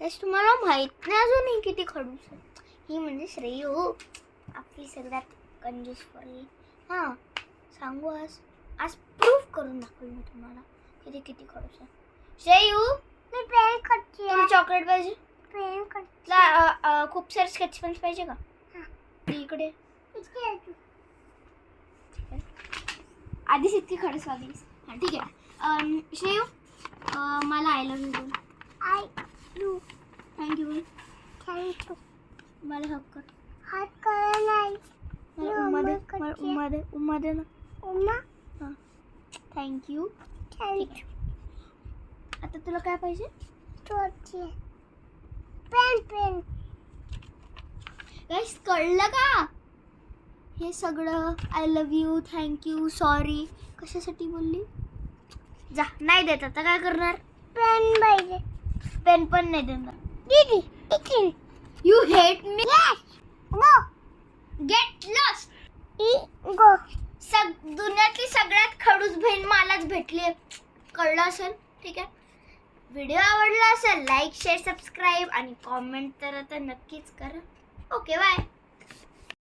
तेच तुम्हाला माहित नाही अजूनही किती खडूस आहे. ही म्हणजे श्रेयू, आपली सगळ्यात कंजूस पोरगी. हां सांगू, आज प्रूफ करून दाखवेल मी तुम्हाला किती किती खडूस आहे. श्रेयू, मी पेन करते. तुला चॉकलेट पाहिजे? पेन करते. तुला खूप सारे स्केच पेन्स पाहिजे का? इकडे आधीच इतकी खडस वागलीस. हां ठीक आहे. श्रेयू, मला आय लव्ह यू बोल. I you. थँक्यू. थँक्यू. मला हक कर. हात करा नाही. मला उम्मा दे ना. उम्मा. हां थँक्यू. थँक्यू. आता तुला काय पाहिजे? छोटी पेन. गाईस कळलं का? हे सगळं I love you, thank you, sorry कशासाठी बोलली? जा, नाही देत आता काय करणार? पेन पाहिजे. पेन पण नाही देणार. दीदी इकडे. You hate me. Go. Get lost. Go. दुनियातली सगळ्यात खडूस बहीण मलाच भेटली. कळलं असेल? ठीक आहे. व्हिडिओ आवडला असेल लाईक शेअर सबस्क्राईब आणि कॉमेंट तर आता नक्कीच करा. Okay bye.